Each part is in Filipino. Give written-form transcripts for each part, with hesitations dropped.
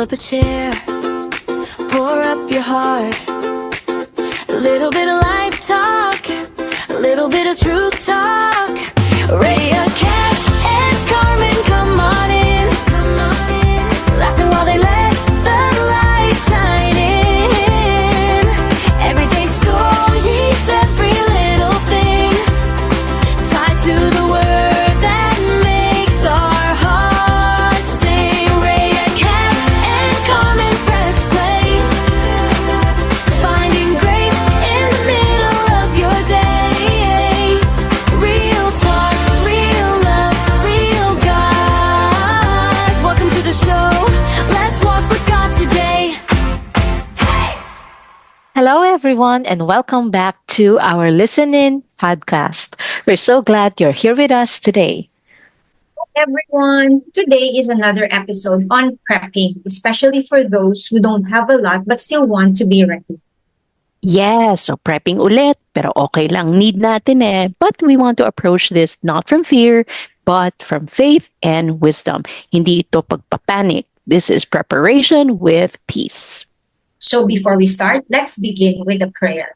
up a chair, pour up your heart. A little bit of life talk, a little bit of truth talk. Rhea, Kat, and Carmen, come on in. Laughing while they let the light shine in. Everyday stories, every little thing tied to the word that makes our hearts sing. Rhea, Kat, and Carmen, press play. Finding grace in the middle of your day. Real talk, real love, real God. Welcome to the show. Let's walk with God today. Hello, everyone, and welcome back to our Listen In podcast. We're so glad you're here with us today. Everyone. Today is another episode on prepping, especially for those who don't have a lot but still want to be ready. Yes, so prepping ulit, pero okay lang, need natin eh. But we want to approach this not from fear, but from faith and wisdom. Hindi ito pagpapanik. This is preparation with peace. So before we start, let's begin with a prayer.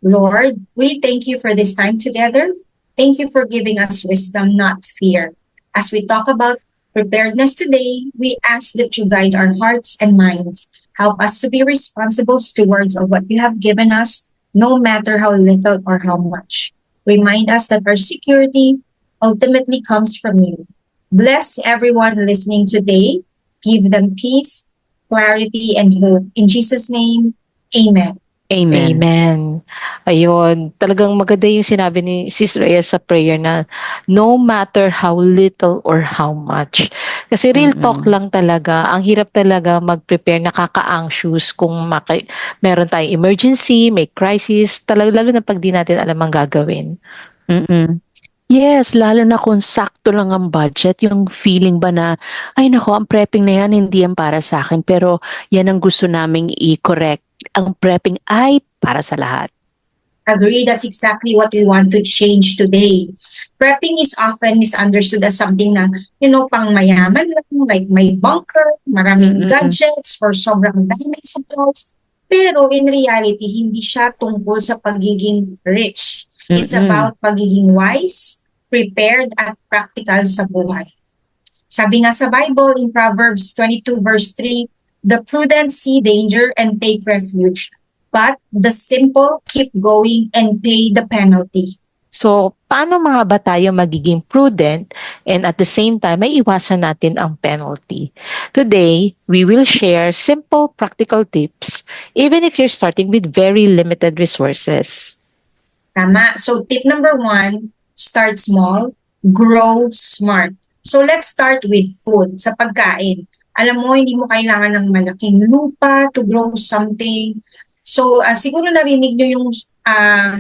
Lord, we thank you for this time together. Thank you for giving us wisdom, not fear. As we talk about preparedness today, we ask that you guide our hearts and minds. Help us to be responsible stewards of what you have given us, no matter how little or how much. Remind us that our security ultimately comes from you. Bless everyone listening today. Give them peace, clarity, and hope. In Jesus' name, amen. Amen. Amen. Ayun, talagang maganda yung sinabi ni Sis Rhea sa prayer na no matter how little or how much. Kasi real talk lang talaga, ang hirap talaga mag-prepare, nakaka-anxious kung meron tayong emergency, may crisis, talaga lalo na pag di natin alam ang gagawin. Yes, lalo na kung sakto lang ang budget, yung feeling ba na, ay nako, ang prepping na yan, hindi yan para sa akin, pero yan ang gusto naming i-correct. Ang prepping ay para sa lahat. Agree, that's exactly what we want to change today. Prepping is often misunderstood as something na, pang mayaman lang, like may bunker, maraming gadgets, or sobrang daming supplies. Pero in reality, hindi siya tungkol sa pagiging rich. It's about pagiging wise, prepared, at practical sa buhay. Sabi nga sa Bible in Proverbs 22 verse 3, the prudent see danger and take refuge, but the simple keep going and pay the penalty. So, paano mga ba tayo magiging prudent and at the same time, may iwasan natin ang penalty? Today, we will share simple practical tips even if you're starting with very limited resources. Tama. So tip number 1, start small, grow smart. So let's start with food, sa pagkain. Alam mo, hindi mo kailangan ng malaking lupa to grow something. So siguro narinig nyo yung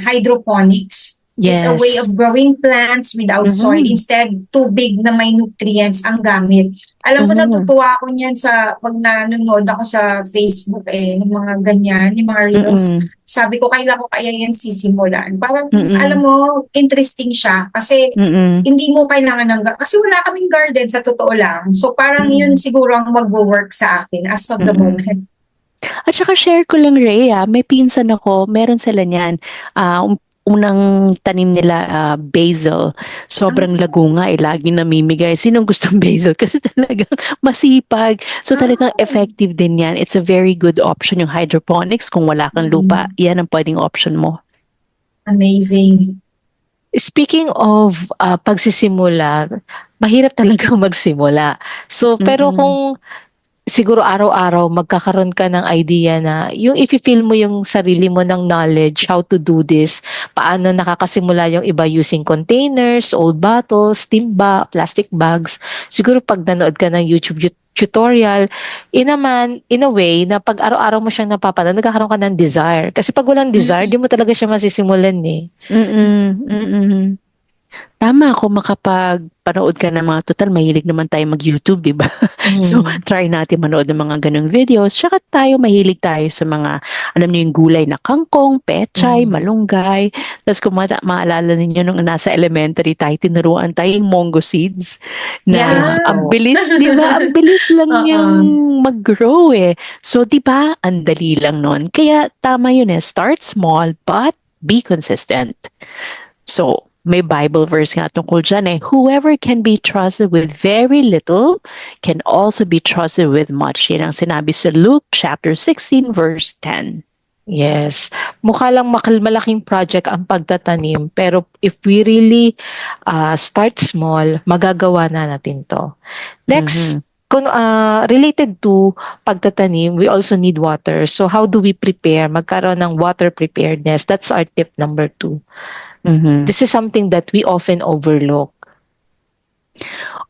hydroponics. Yes. It's a way of growing plants without soil. Instead, tubig na may nutrients ang gamit. Alam mo, natutuwa ako niyan pag nanonood ako sa Facebook ng mga ganyan, yung mga reels. Sabi ko, kailan ko kaya yan sisimulan? Parang, alam mo, interesting siya. Kasi, hindi mo kailangan kasi wala kaming garden sa totoo lang. So, parang yun siguro ang mag-work sa akin as of the moment. At saka share ko lang, Rhea, may pinsan ako, meron sila niyan. Unang tanim nila basil. Sobrang lago nga lagi namimigay. Sinong gustong basil? Kasi talagang masipag. So talagang effective din yan. It's a very good option yung hydroponics. Kung wala kang lupa, yan ang pwedeng option mo. Amazing. Speaking of pagsisimula, mahirap talagang magsimula. So, pero kung siguro araw-araw magkakaroon ka ng idea na yung i-feel mo yung sarili mo ng knowledge, how to do this, paano nakakasimula yung iba using containers, old bottles, timba, plastic bags. Siguro pag nanood ka ng YouTube tutorial, in a way na pag araw-araw mo siyang napapanood, nagkakaroon ka ng desire. Kasi pag walang desire, di mo talaga siya masisimulan eh. Tama, kung makapagpanood ka ng mga total mahilig naman tayo mag-YouTube, 'di ba? So, try natin manood ng mga gano'ng videos. Tsaka mahilig tayo sa mga, alam niyo yung gulay na kangkong, pechay, malunggay. Tapos kung maalala ninyo nung nasa elementary tayo, tinuruan tayong mango seeds na Yeah. ang bilis, 'di ba? Ang bilis lang niyang mag-grow eh. So, 'di ba? Ang dali lang nun. Kaya tama yun eh. Start small but be consistent. So, may Bible verse nga tungkol dyan eh. Whoever can be trusted with very little can also be trusted with much. Yan ang sinabi sa Luke chapter 16 verse 10. Yes. Mukha lang malaking project ang pagtatanim, pero if we really start small, magagawa na natin to. Next, related to pagtatanim, we also need water. So how do we prepare? Magkaroon ng water preparedness. That's our tip number 2. This is something that we often overlook.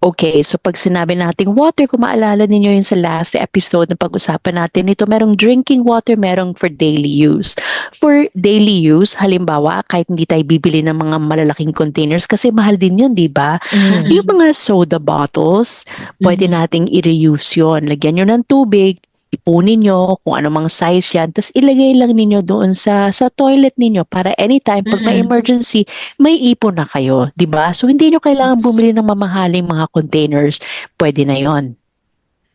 Okay, so pag sinabi nating water, kung maalala ninyo yun sa last episode na pag-usapan natin, ito merong drinking water, merong for daily use. For daily use, halimbawa, kahit hindi tayo bibili ng mga malalaking containers kasi mahal din yun, di ba? Yung mga soda bottles, pwede nating i-reuse yun. Lagyan nyo ng tubig, ipunin nyo kung ano mang size yan, tapos ilagay lang ninyo doon sa toilet ninyo para anytime pag may emergency, may ipon na kayo, di ba? So hindi nyo kailangan bumili ng mamahaling mga containers, pwede na yon.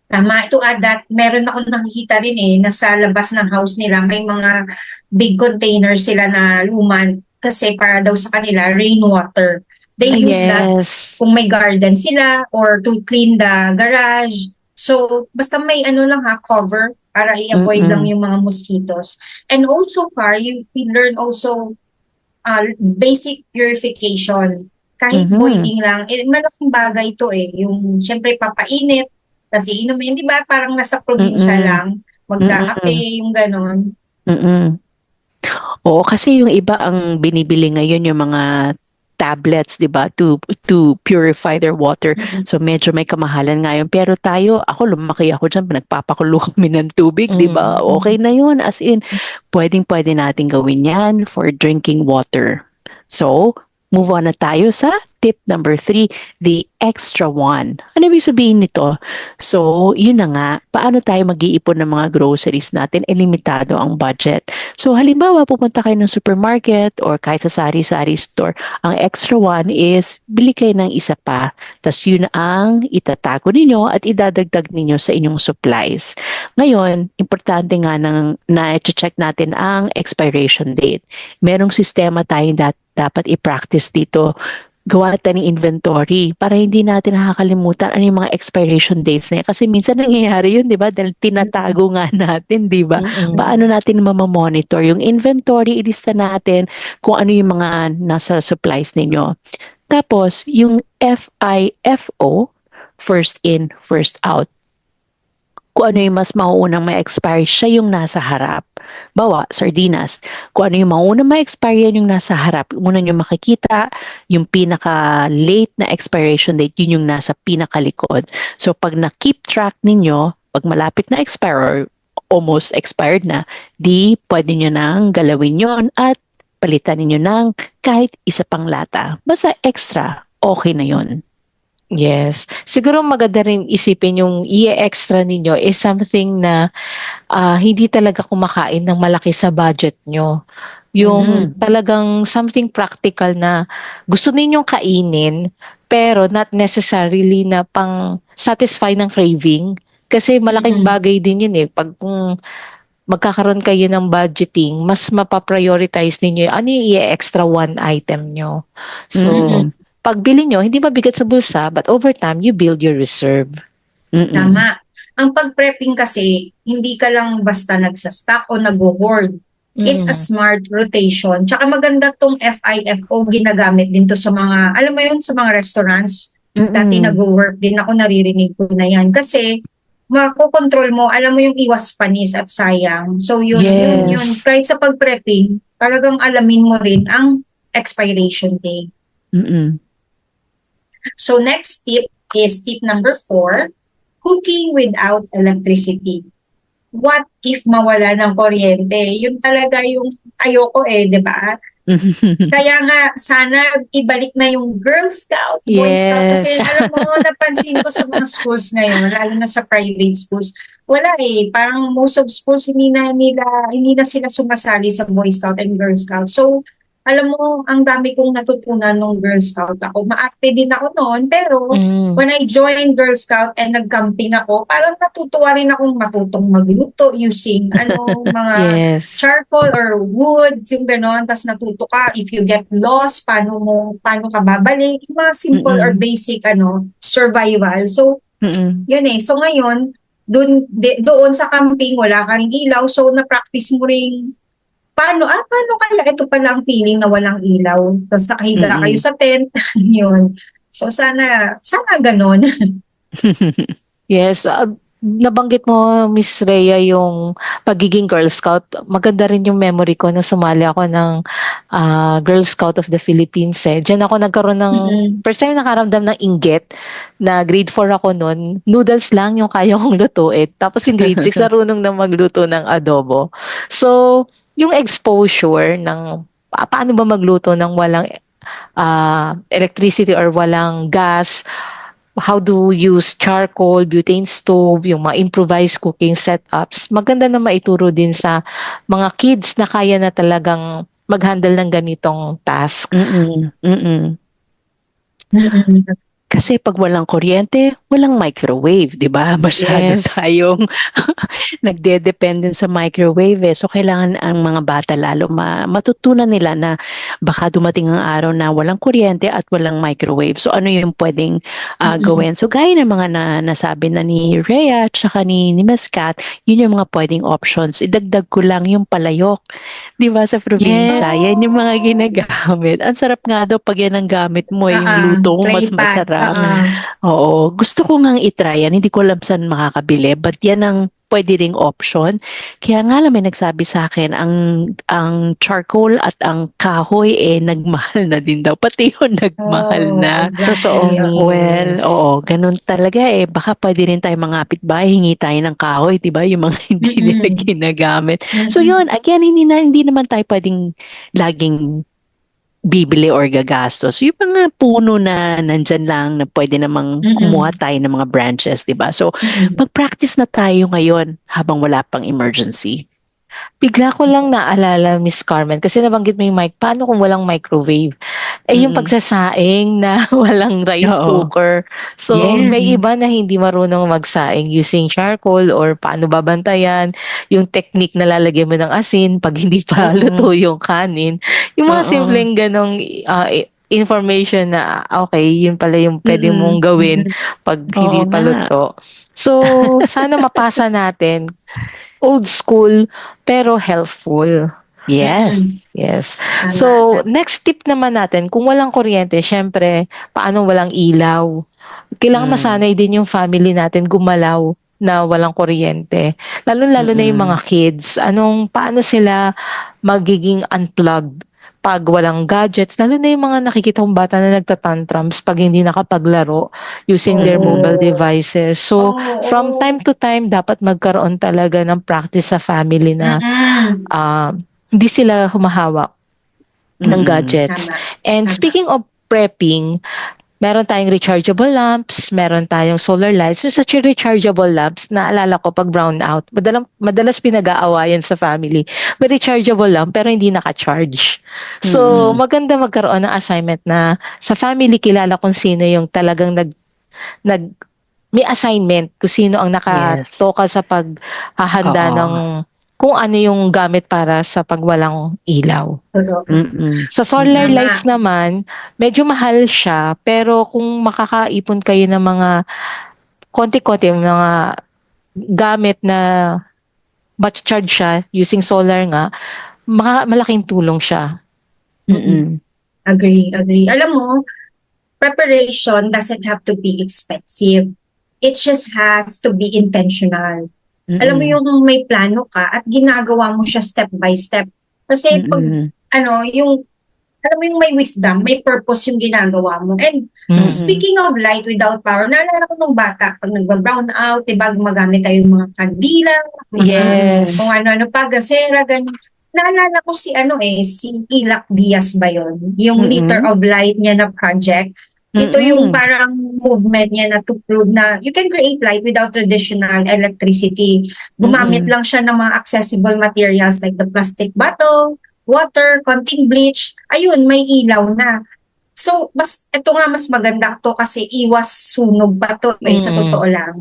Tama. To add that, meron akong nakikita rin nasa labas ng house nila, may mga big containers sila na luman kasi para daw sa kanila, rainwater. They use that kung may garden sila or to clean the garage. So, basta may lang cover para i-avoid lang yung mga mosquitoes. And also, we learn also basic purification. Kahit boiling lang, malaking bagay ito Yung, syempre, papainit, kasi inumin, di ba? Parang nasa probinsya lang, magkakape, yung ganon. Oo, kasi yung iba ang binibili ngayon yung mga tablets, 'di ba, to purify their water. So medyo may kamahalan ngayon. Pero ako lumaki ako diyan, nagpapakulo kami ng tubig, 'di ba? Okay na 'yun. As in, pwede nating gawin 'yan for drinking water. So, move on na tayo sa tip number 3, the extra one. Ano ibig sabihin nito? So, yun na nga, paano tayo mag-iipon ng mga groceries natin? Limitado ang budget. So, halimbawa, pupunta kayo ng supermarket or kahit sa sari-sari store, ang extra one is bili kayo ng isa pa. Tapos yun ang itatago ninyo at idadagdag ninyo sa inyong supplies. Ngayon, importante nga na-check natin ang expiration date. Merong sistema tayong dapat i-practice dito. Gawa tayo ng inventory para hindi natin nakakalimutan ano yung mga expiration dates na yan. Kasi minsan nangyayari yun, di ba? Dahil tinatago nga natin, di ba? Paano natin mamamonitor? Yung inventory, ilista natin kung ano yung mga nasa supplies ninyo. Tapos, yung FIFO, first in, first out. Kung ano yung mas mauunang ma-expire, siya yung nasa harap. Bawa, sardinas. Kung ano yung mauunang ma-expire, yan yung nasa harap. Muna nyo makikita, yung pinaka-late na expiration date, yun yung nasa pinakalikod. So, pag na-keep track ninyo, pag malapit na expire or almost expired na, di pwede nyo nang galawin yon at palitan ninyo ng kahit isa pang lata. Basta extra, okay na yon. Yes. Siguro maganda rin isipin yung i-extra ninyo is something na hindi talaga kumakain ng malaki sa budget nyo. Yung talagang something practical na gusto ninyong kainin pero not necessarily na pang satisfy ng craving. Kasi malaking bagay din yun Pag kung magkakaroon kayo ng budgeting, mas mapaprioritize ninyo ano yung i-extra one item nyo. So, pagbili nyo, hindi mabigat sa bulsa, but over time, you build your reserve. Tama. Ang pag-prepping kasi, hindi ka lang basta nagsa-stock o nag-hoard. It's a smart rotation. Tsaka maganda tong FIFO, ginagamit din to sa mga, alam mo yun, sa mga restaurants. Dati nag-work din ako, naririnig ko na yan. Kasi, makokontrol mo, alam mo yung iwas panis at sayang. So yun. Kahit sa pag-prepping, talagang alamin mo rin ang expiration date. So next tip is tip number 4, cooking without electricity. What if mawala ng kuryente? Yun talaga yung ayoko di ba? Kaya nga, sana ibalik na yung Girl Scout, Boy Scout. Kasi Yes. alam mo, napansin ko sa mga schools ngayon, lalo na sa private schools, wala eh. Parang most of schools, hindi na sila sumasali sa Boy Scout and Girl Scout. So, alam mo, ang dami kong natutunan nung Girl Scout ako. Maarte din ako noon, pero Mm. when I joined Girl Scout and nag-camping ako, parang natutuwa rin akong matutong magluto using mga Yes. charcoal or wood, yung gano'n. Tapos natuto ka, if you get lost, paano ka babalik, yung mga simple or basic survival. So, yun eh. So ngayon, doon sa camping, wala kang ilaw. So, na-practice mo rin paano kaya ito pala ang feeling na walang ilaw. Tapos nakahiga kayo sa tent. Yun. So, sana ganon. Yes, nabanggit mo, Miss Rhea, yung pagiging Girl Scout. Maganda rin yung memory ko nung sumali ako ng Girl Scout of the Philippines. Diyan ako nagkaroon ng, first time nakaramdam ng inggit na grade 4 ako noon. Noodles lang yung kaya kong lutuin. Tapos yung grade 6, narunong na magluto ng adobo. So, yung exposure ng paano ba magluto ng walang electricity or walang gas, how to use charcoal, butane stove, yung mga improvised cooking setups. Maganda na maituro din sa mga kids na kaya na talagang mag-handle ng ganitong task. Kasi pag walang kuryente, walang microwave, di ba? Masyado Yes. tayong nagde-depend sa microwave eh. So, kailangan ang mga bata lalo matutunan nila na baka dumating ang araw na walang kuryente at walang microwave. So, ano yung pwedeng gawin? So, gaya ng mga nasabi na ni Rhea at saka ni Miss Kat, yun yung mga pwedeng options. Idagdag ko lang yung palayok. Di ba sa probinsya? Yes. Yan yung mga ginagamit. Ang sarap nga daw pag yan ang gamit mo, yung luto mo mas Clay pot. masarap. Ah. Oo, gusto ko ngang i-try yan. Hindi ko alam saan makakabili, but yan ang pwede ring option. Kaya nga lang may nagsabi sa akin, ang charcoal at ang kahoy nagmahal na din daw. Pati yun nagmahal na. Exactly. Totoo, Well, Miss. oo, ganun talaga Baka pwede rin tayo mangapit bahay, hingi tayo ng kahoy, 'di ba? Yung mga hindi nila ginagamit. So yun, again, hindi naman tayo pwedeng laging bibili or gagastos. Yung mga puno na nandyan lang na pwede namang kumuha tayo ng mga branches, 'di ba? So mag-practice na tayo ngayon habang wala pang emergency. Bigla ko lang naalala, Miss Carmen, kasi nabanggit mo yung mic, paano kung walang microwave? Yung pagsasaing na walang rice Oo. cooker. So, Yes. may iba na hindi marunong magsaing using charcoal or paano babantayan, yung technique na lalagyan mo ng asin pag hindi pa luto yung kanin. Yung mga Oo. simpleng ganong information na okay, yun pala yung pwede mong gawin pag hindi Oo pa nga. luto. So, sana mapasa natin. Old school pero healthful. Yes. Yes. So, next tip naman natin, kung walang kuryente, syempre, paano walang ilaw? Kailangan masanay din yung family natin gumalaw na walang kuryente. Lalo-lalo na yung mga kids. Paano sila magiging unplugged pag walang gadgets, lalo na yung mga nakikita kong bata na nagtatantrums pag hindi nakapaglaro using their mobile devices. So, from time to time, dapat magkaroon talaga ng practice sa family na hindi sila humahawak ng gadgets. And speaking of prepping, meron tayong rechargeable lamps, meron tayong solar lights. So, sa rechargeable lamps, naalala ko pag brown out, madalas pinag-aawayan sa family. May rechargeable lamp pero hindi naka-charge. So, maganda magkaroon ng assignment na sa family kilala kung sino yung talagang may assignment kung sino ang nakatoka sa paghahanda Oo. ng kung ano yung gamit para sa pagwalang ilaw. Sa solar Tama. lights naman, medyo mahal siya, pero kung makakaipon kayo ng mga konti-konti, mga gamit na batch charge siya using solar nga, malaking tulong siya. Agree. Alam mo, preparation doesn't have to be expensive. It just has to be intentional. Alam mo yung may plano ka at ginagawa mo siya step by step. Kasi pag alam mo yung may wisdom, may purpose yung ginagawa mo. And speaking of light without power, naalala ko nung bata, pag nagba-brown out, diba, gumagamit tayo ng mga kandila, Yes. kung ano-ano pa, gasera, ganun. naalala ko si si Ilac Diaz ba yun? Yung Mm-mm. Liter of Light niya na project. Ito yung Mm-mm. parang movement niya na to prove na you can create light without traditional electricity. Gumamit Mm-mm. lang siya ng mga accessible materials like the plastic bottle, water, konting bleach. Ayun, may ilaw na. So, ito nga mas maganda to kasi iwas sunog pa to sa Mm. totoo lang.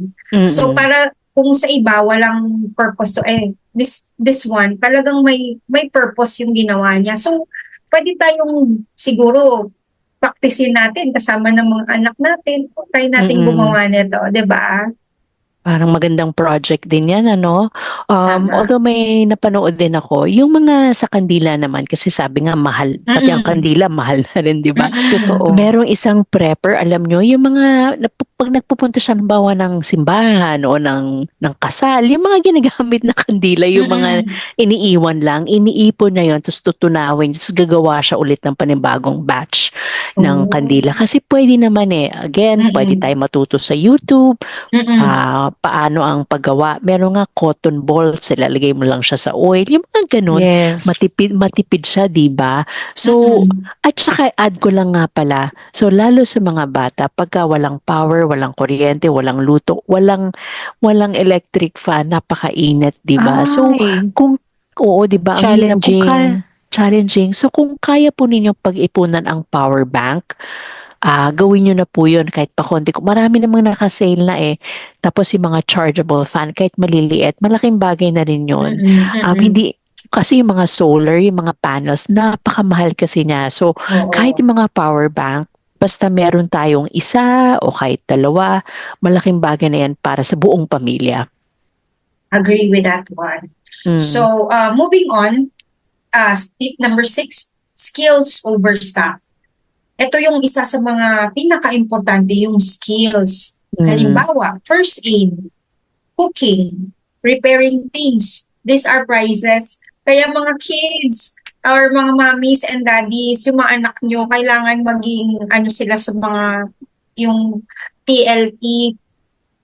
So, Mm-mm. para kung sa iba walang purpose to, this one talagang may purpose yung ginawa niya. So, pwede tayong siguro practicein natin kasama ng mga anak natin. Try natin Mm-mm. gumawa nito, 'di ba? Parang magandang project din yan, ano? Tama. Although may napanood din ako, yung mga sa kandila naman, kasi sabi nga mahal, pati ang Mm. kandila mahal na rin, di ba? Mm. Totoo. Merong isang prepper, alam nyo, yung mga, pag nagpupunta siya ng bawa ng simbahan o ng kasal, yung mga ginagamit na kandila, yung mga Mm. iniiwan lang, iniipon na yun, tapos tutunawin, tapos gagawa siya ulit ng panibagong batch ng Oh. kandila. Kasi pwede naman again, pwede Mm. tayo matuto sa YouTube, Mm. paano ang paggawa. Meron nga cotton balls, ilalagay mo lang siya sa oil. Yung mga ganun, Yes. matipid siya, di ba? So, Mm. at saka add ko lang nga pala, so lalo sa mga bata, pagka walang power, walang kuryente, walang luto, walang electric fan, napakainit, di ba? So, Ay, kung, oo, di ba, ang hirap, kung challenging. challenging. So, kung kaya po ninyong pag-ipunan ang power bank, gawin nyo na po yun kahit pa konti. Marami namang naka-sale na Tapos yung mga chargeable fan, kahit maliliit, malaking bagay na rin yun. Mm. Mm. Hindi, kasi yung mga solar, yung mga panels, napakamahal kasi niya. So, kahit Oo. yung mga power bank, basta meron tayong isa o kahit dalawa, malaking bagay na yan para sa buong pamilya. Agree with that one. Mm. So, moving on, tip number 6, skills over stuff. Ito yung isa sa mga pinaka-importante, yung skills. Mm. Halimbawa, first aid, cooking, repairing things. These are prizes. Kaya mga kids or mga mommies and daddies, yung mga anak nyo, kailangan maging sila sa mga yung TLE,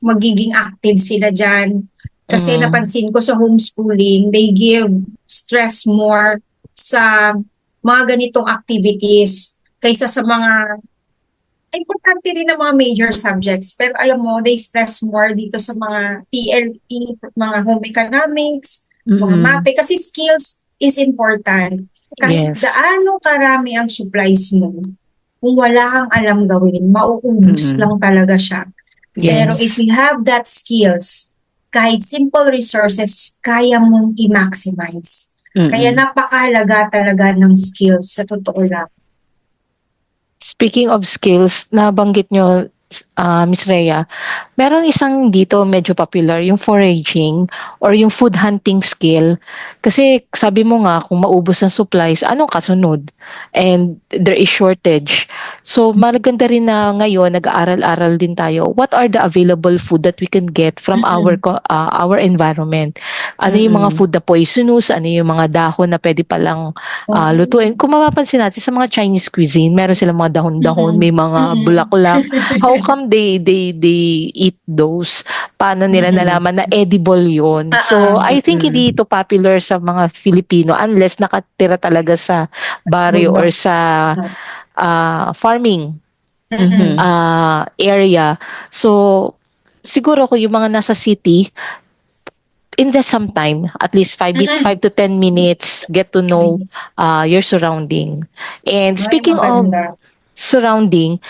magiging active sila dyan. Kasi Mm. napansin ko sa homeschooling, they give stress more sa mga ganitong activities kaysa sa mga importante rin ng mga major subjects. Pero alam mo, they stress more dito sa mga TLE, mga home economics, mga Mm-mm. MAPE, kasi skills is important. Kahit Yes. gaano karami ang supplies mo, kung wala kang alam gawin, mauubos Mm-mm. lang talaga siya. Pero if Yes. you have that skills, kahit simple resources, kaya mong i-maximize. Kaya Mm-mm. napakahalaga talaga ng skills sa totoo lang. Speaking of skills, nabanggit nyo, Miss Rhea, meron isang dito medyo popular, yung foraging or yung food hunting skill. Kasi sabi mo nga, kung maubos ng supplies, anong kasunod? And there is shortage. So maganda rin na ngayon, nag-aaral-aral din tayo, what are the available food that we can get from our environment? Ano yung mga Mm-mm. food na poisonous? Ano yung mga dahon na pwede palang lutuin? Kung mapapansin natin sa mga Chinese cuisine, meron silang mga dahon-dahon, may mga bulaklak. How come they eat those? Paano nila nalaman na edible yun? So, I think hindi ito popular sa mga Filipino unless nakatira talaga sa barrio or sa farming Mhm. area. So, siguro kung yung mga nasa city, invest some time, at least 5 to 10 minutes, get to know your surrounding. And speaking of surrounding,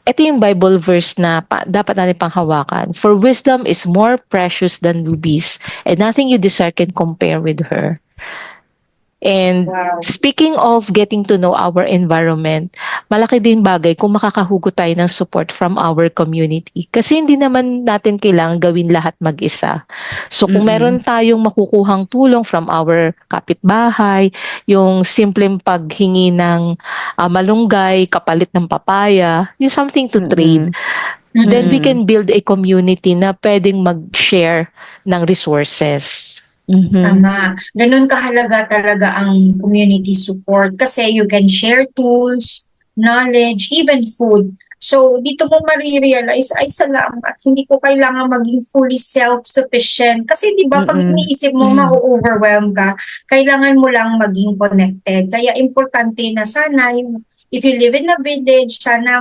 ito yung Bible verse na dapat natin panghawakan. For wisdom is more precious than rubies, and nothing you desire can compare with her. And Wow. speaking of getting to know our environment, malaki din bagay kung makakahugot tayo ng support from our community. Kasi hindi naman natin kailangan gawin lahat mag-isa. So kung meron tayong makukuhang tulong from our kapitbahay, yung simpleng paghingi ng malunggay, kapalit ng papaya, yung something to trade, then we can build a community na pwedeng mag-share ng resources. Mhm. Tama. Ganun kahalaga talaga ang community support kasi you can share tools, knowledge, even food. So, dito mo marirealize, ay salamat, hindi ko kailangan maging fully self-sufficient. Kasi di ba, pag Mm-mm. iniisip mo, ma-overwhelm ka, kailangan mo lang maging connected. Kaya importante na sana, if you live in a village, sana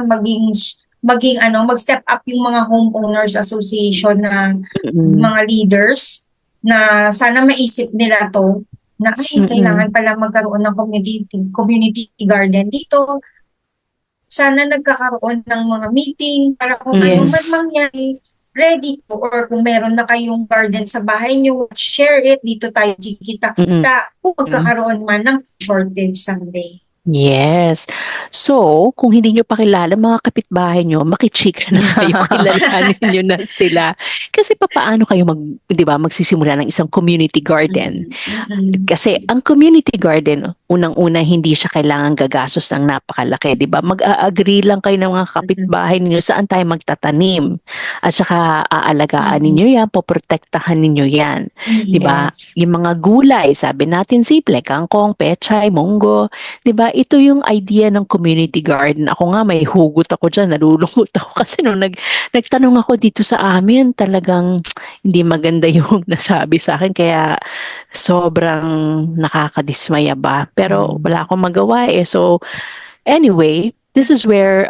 mag-step up yung mga homeowners association na Mm-mm. mga leaders na sana maisip nila to na ay Mm-mm. kailangan pala magkaroon ng community garden dito. Sana nagkakaroon ng mga meeting para kung ano man Yes. mangyari, ready to, or kung meron na kayong garden sa bahay nyo, share it, dito tayo kikita-kita kung magkakaroon man ng shortage someday. Yes. So, kung hindi nyo pa kilala mga kapitbahay nyo, makichika na kayo, kilalanin nyo na sila. Kasi papaano kayo di ba, magsisimula ng isang community garden? Kasi ang community garden, unang-una hindi siya kailangan gagastos ng napakalaki, 'di ba? Mag-a-agree lang kayo ng mga kapitbahay ninyo saan tayo magtatanim. At saka aalagaan ninyo 'yan, poprotektahan ninyo 'yan, 'di ba? Yes. Yung mga gulay, sabi natin simple, kangkong, pechay, munggo, 'di ba? Ito yung idea ng community garden. Ako nga may hugot ako diyan, nalulungkot ako kasi nung nagtanong ako dito sa amin, talagang hindi maganda yung nasabi sa akin kaya sobrang nakakadismaya ba. Pero wala akong magawa eh. So anyway, this is where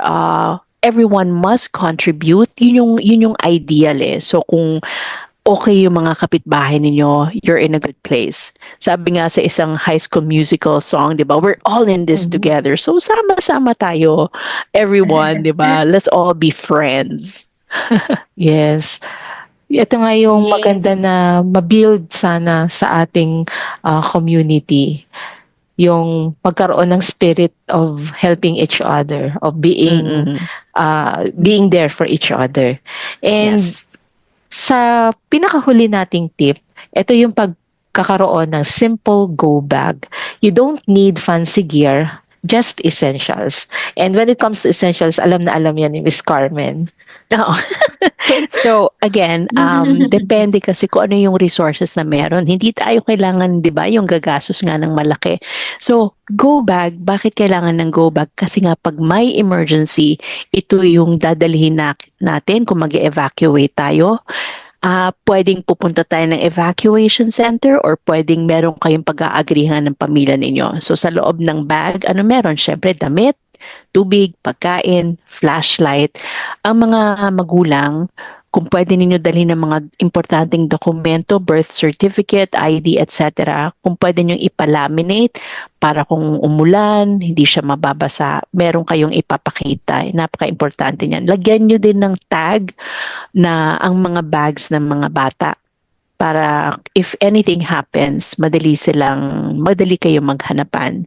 everyone must contribute. Yun yung ideal eh. So kung okay yung mga kapitbahay ninyo, you're in a good place. Sabi nga sa isang High School Musical song, di ba? We're all in this together. So sama-sama tayo, everyone, di ba? Let's all be friends. Yes. Ito nga yung maganda Yes. na ma-build sana sa ating community. Yung pagkaroon ng spirit of helping each other, of being Mm-mm. being there for each other. And Yes. sa pinakahuli nating tip, ito yung pagkakaroon ng simple go bag. You don't need fancy gear, just essentials. And when it comes to essentials, alam na alam yan ni Miss Carmen. Oo. So again, depende kasi kung ano yung resources na meron. Hindi tayo kailangan, 'di ba, yung gagastos nga ng malaki. So, go bag, bakit kailangan ng go bag? Kasi nga pag may emergency, ito yung dadalhin natin kung mag-evacuate tayo. Pwedeng pupunta tayo ng evacuation center or pwedeng meron kayong pag-aagrihan ng pamilya ninyo. So sa loob ng bag, ano meron? Syempre damit, tubig, pagkain, flashlight. Ang mga magulang, kung pwede ninyo dalhin ng mga importanteng dokumento, birth certificate, ID, etc. Kung pwede nyo ipalaminate para kung umulan, hindi siya mababasa, meron kayong ipapakita. Napaka-importante niyan. Lagyan nyo din ng tag na ang mga bags ng mga bata para if anything happens, madali kayong maghanapan.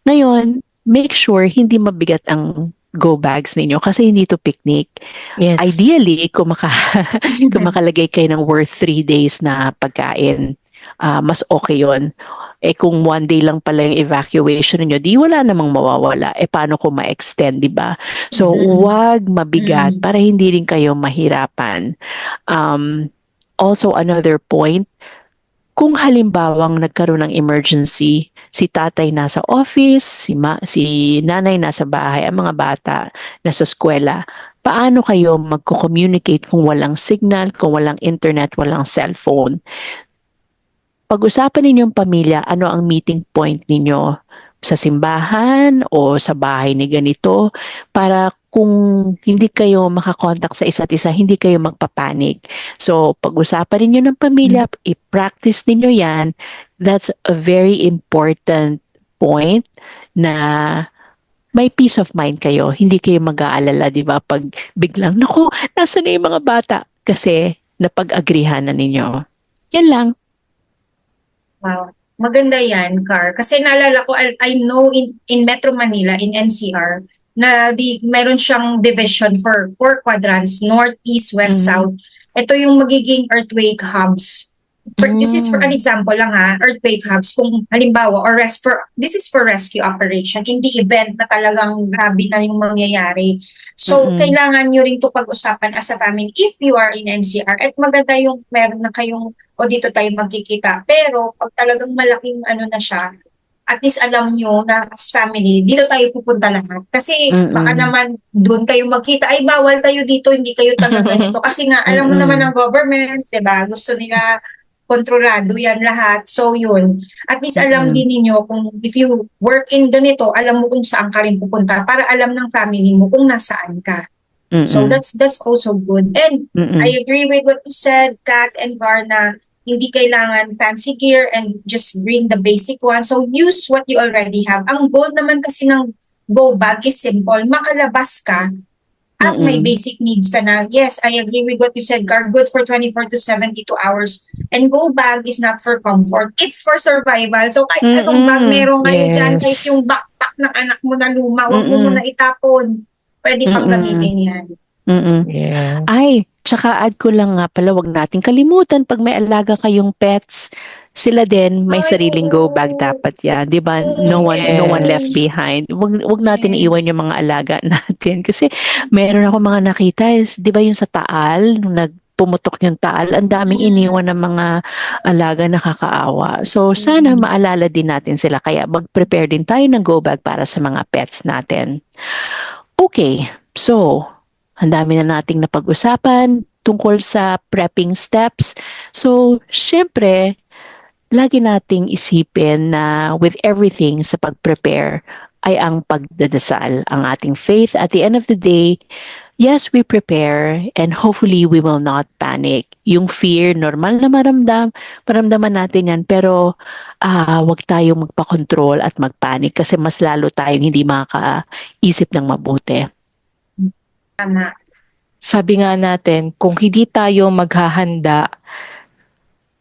Ngayon, make sure hindi mabigat ang go bags ninyo kasi hindi to picnic. Yes. Ideally, kung makalagay kayo ng worth 3 days na pagkain, mas okay yon. Eh kung 1 day lang pala yung evacuation niyo, di wala namang mawawala. Eh paano kung ma-extend, di ba? So, wag mabigat para hindi rin kayo mahirapan. Also, another point, kung halimbawang nagkaroon ng emergency, si tatay nasa office, si nanay nasa bahay, ang mga bata nasa eskwela, paano kayo magko-communicate kung walang signal, kung walang internet, walang cellphone? Pag-usapan ninyong pamilya, ano ang meeting point ninyo sa simbahan o sa bahay ni ganito para kung hindi kayo makakontak sa isa't isa, hindi kayo magpapanik. So, pag-usapan ninyo ng pamilya, i-practice ninyo yan. That's a very important point na may peace of mind kayo. Hindi kayo mag-aalala, di ba? Pag biglang, naku, nasa na yung mga bata? Kasi napag-agrihan na ninyo. Yan lang. Wow. Maganda yan, Car. Kasi naalala ko, I know in Metro Manila, in NCR, na meron siyang division for 4 quadrants, north, east, west, south. Ito yung magiging earthquake hubs. This is for an example lang earthquake hubs. Kung halimbawa, this is for rescue operation, in the event na talagang grabe na yung mangyayari. So, kailangan nyo rin ito pag-usapan as a family if you are in NCR. At maganda yung meron na kayong, o dito tayo magkikita. Pero, pag talagang malaking na siya, at least alam nyo na as family, dito tayo pupunta lahat. Kasi baka naman doon kayo magkita, ay bawal kayo dito, hindi kayo taga ganito. Kasi nga, alam mo naman ng government, diba? Gusto nila kontrolado yan lahat. So yun, at least alam din ninyo kung if you work in ganito, alam mo kung saan ka rin pupunta para alam ng family mo kung nasaan ka. So that's also good. And I agree with what you said, Kat and Varna, hindi kailangan fancy gear and just bring the basic one. So use what you already have. Ang goal naman kasi ng go bag is simple. Makalabas ka at may basic needs ka na. Yes, I agree with what you said, Gar. Good for 24 to 72 hours. And go bag is not for comfort. It's for survival. So kahit anong bag meron ngayon dyan, kahit yung backpack ng anak mo na luma, huwag mo muna itapon. Pwede pang gamitin yan. Yes. Ay, tsaka add ko lang nga pala, wag nating kalimutan pag may alaga kayong pets, sila din may sariling go bag dapat yan, 'di ba? No one left behind. Wag natin iiwan yung mga alaga natin kasi meron ako mga nakita, 'di ba yung sa Taal, nung pumutok yung Taal, ang daming iniwan ng mga alaga, nakakaawa. So sana maalala din natin sila, kaya mag-prepare din tayo ng go bag para sa mga pets natin. Okay, so ang dami na nating napag-usapan tungkol sa prepping steps. So, syempre, lagi nating isipin na with everything sa pag-prepare ay ang pagdadasal, ang ating faith. At the end of the day, yes, we prepare and hopefully we will not panic. Yung fear, normal na maramdaman natin yan, pero wag tayong magpa-control at mag-panic kasi mas lalo tayong hindi makakaisip ng mabuti. Tama. Sabi nga natin, kung hindi tayo maghahanda,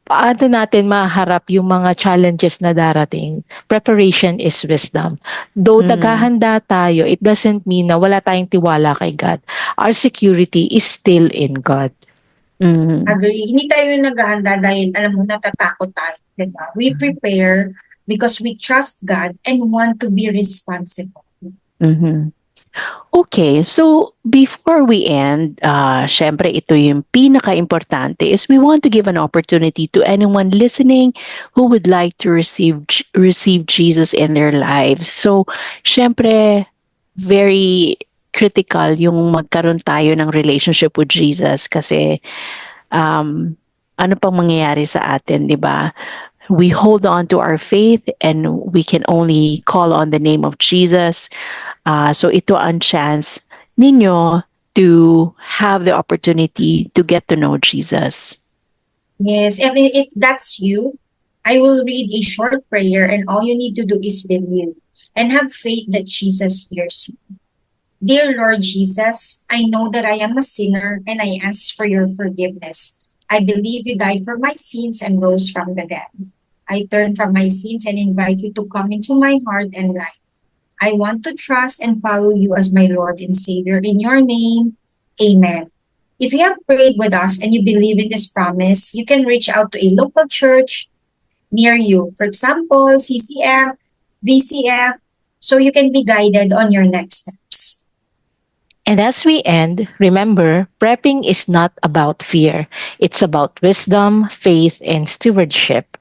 paano natin maharap yung mga challenges na darating? Preparation is wisdom. Though naghahanda tayo, it doesn't mean na wala tayong tiwala kay God. Our security is still in God. Agree. Hindi tayo yung naghahanda dahil alam mo, natatakot tayo. Diba? We prepare because we trust God and want to be responsible. Okay, so before we end, syempre ito yung pinaka-importante is we want to give an opportunity to anyone listening who would like to receive Jesus in their lives. So, syempre, very critical yung magkaroon tayo ng relationship with Jesus kasi ano pang mangyayari sa atin, di ba? We hold on to our faith and we can only call on the name of Jesus. So ito ang chance ninyo to have the opportunity to get to know Jesus. Yes, if that's you, I will read a short prayer and all you need to do is believe and have faith that Jesus hears you. Dear Lord Jesus, I know that I am a sinner and I ask for your forgiveness. I believe you died for my sins and rose from the dead. I turn from my sins and invite you to come into my heart and life. I want to trust and follow you as my Lord and Savior. In your name, amen. If you have prayed with us and you believe in this promise, you can reach out to a local church near you. For example, CCF, VCF, so you can be guided on your next steps. And as we end, remember, prepping is not about fear. It's about wisdom, faith, and stewardship.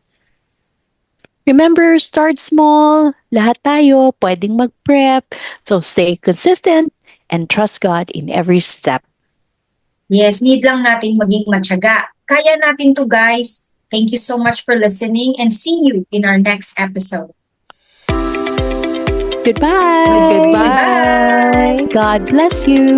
Remember, start small. Lahat tayo pwedeng mag-prep. So stay consistent and trust God in every step. Yes, need lang natin maging matyaga. Kaya natin to, guys. Thank you so much for listening and see you in our next episode. Goodbye. Goodbye. God bless you.